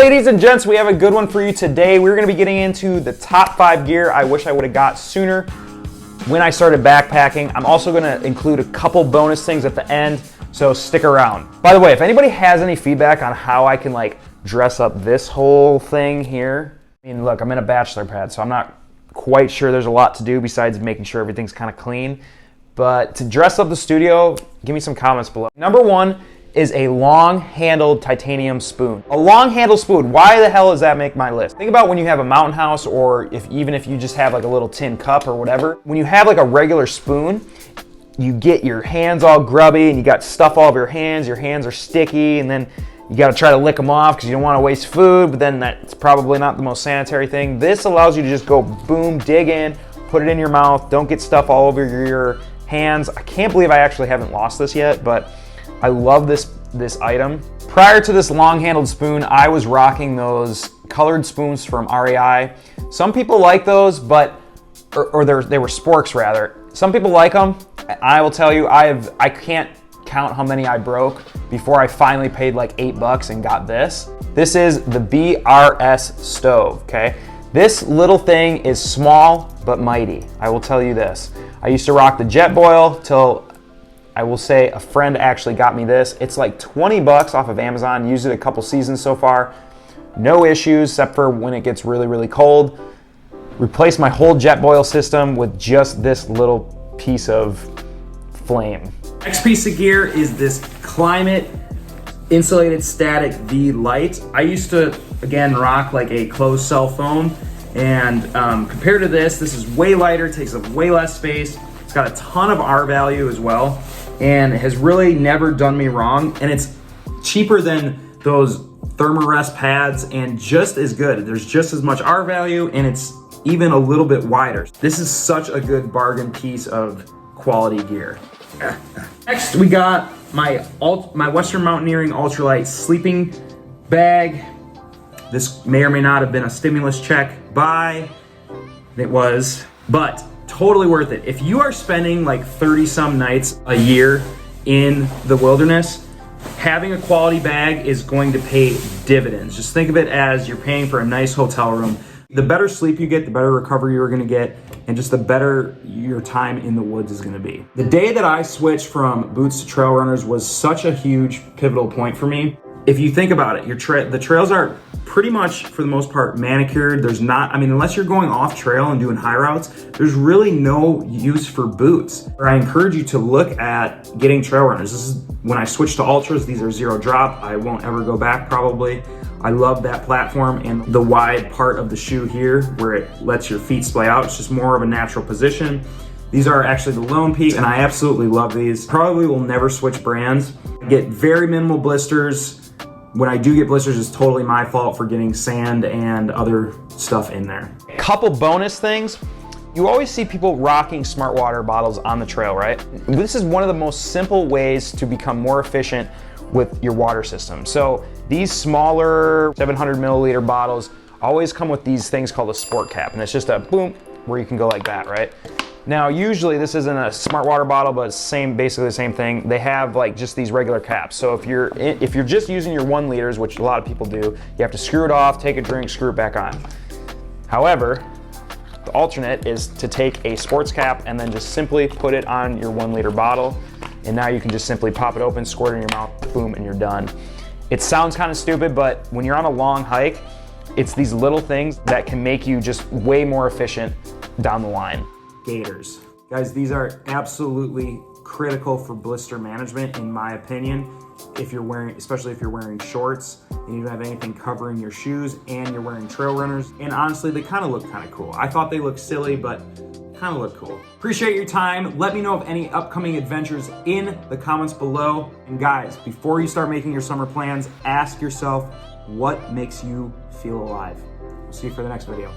ladies and gents, we have a good one for you today. We're going to be getting into the top 5 gear I wish I would have got sooner when I started backpacking. I'm also going to include a couple bonus things at the end, so stick around. By the way, if anybody has any feedback on how I can like dress up this whole thing here, I mean, look, I'm in a bachelor pad, so I'm not quite sure there's a lot to do besides making sure everything's kind of clean. But to dress up the studio, give me some comments below. Number 1 is a long-handled titanium spoon. A long-handled spoon, why the hell does that make my list? Think about when you have a mountain house, or even if you just have like a little tin cup or whatever. When you have like a regular spoon, you get your hands all grubby and you got stuff all over your hands are sticky, and then you gotta try to lick them off because you don't wanna waste food, but then that's probably not the most sanitary thing. This allows you to just go boom, dig in, put it in your mouth, don't get stuff all over your hands. I can't believe I actually haven't lost this yet, but I love this item. Prior to this long-handled spoon, I was rocking those colored spoons from REI. Some people like those, but they were sporks rather. Some people like them. I will tell you, I can't count how many I broke before I finally paid like $8 and got this. This is the BRS Stove, okay? This little thing is small but mighty. I will tell you this. I used to rock the Jetboil till I will say a friend actually got me this. It's like 20 bucks off of Amazon. Used it a couple seasons so far. No issues except for when it gets really, really cold. Replaced my whole Jetboil system with just this little piece of flame. Next piece of gear is this Climate Insulated Static Vlight. I used to, again, rock like a closed cell phone. And compared to this is way lighter, takes up way less space. It's got a ton of R value as well, and has really never done me wrong. And it's cheaper than those Thermarest pads and just as good. There's just as much R value, and it's even a little bit wider. This is such a good bargain piece of quality gear. Next, we got my Western Mountaineering Ultralight sleeping bag. This may or may not have been a stimulus check buy. It was, but totally worth it. If you are spending like 30 some nights a year in the wilderness, having a quality bag is going to pay dividends. Just think of it as you're paying for a nice hotel room. The better sleep you get, the better recovery you're gonna get, and just the better your time in the woods is gonna be. The day that I switched from boots to trail runners was such a huge pivotal point for me. If you think about it, the trails are pretty much, for the most part, manicured. There's not, I mean, unless you're going off trail and doing high routes, there's really no use for boots. I encourage you to look at getting trail runners. This is when I switched to Altras. These are 0 drop. I won't ever go back probably. I love that platform and the wide part of the shoe here where it lets your feet splay out. It's just more of a natural position. These are actually the Lone Peak, and I absolutely love these. Probably will never switch brands. I get very minimal blisters. When I do get blisters, it's totally my fault for getting sand and other stuff in there. A couple bonus things. You always see people rocking smart water bottles on the trail, right? This is one of the most simple ways to become more efficient with your water system. So these smaller 700 milliliter bottles always come with these things called a sport cap, and it's just a boom where you can go like that, right? Now, usually this isn't a smart water bottle, but it's basically the same thing. They have like just these regular caps. So if you're just using your 1 liters, which a lot of people do, you have to screw it off, take a drink, screw it back on. However, the alternate is to take a sports cap and then just simply put it on your 1 liter bottle. And now you can just simply pop it open, squirt it in your mouth, boom, and you're done. It sounds kind of stupid, but when you're on a long hike, it's these little things that can make you just way more efficient down the line. Gaiters. Guys, these are absolutely critical for blister management, in my opinion. If you're wearing, especially if you're wearing shorts and you don't have anything covering your shoes and you're wearing trail runners. And honestly, they kind of look kind of cool. I thought they looked silly, but kind of look cool. Appreciate your time. Let me know of any upcoming adventures in the comments below. And guys, before you start making your summer plans, ask yourself, what makes you feel alive? We'll see you for the next video.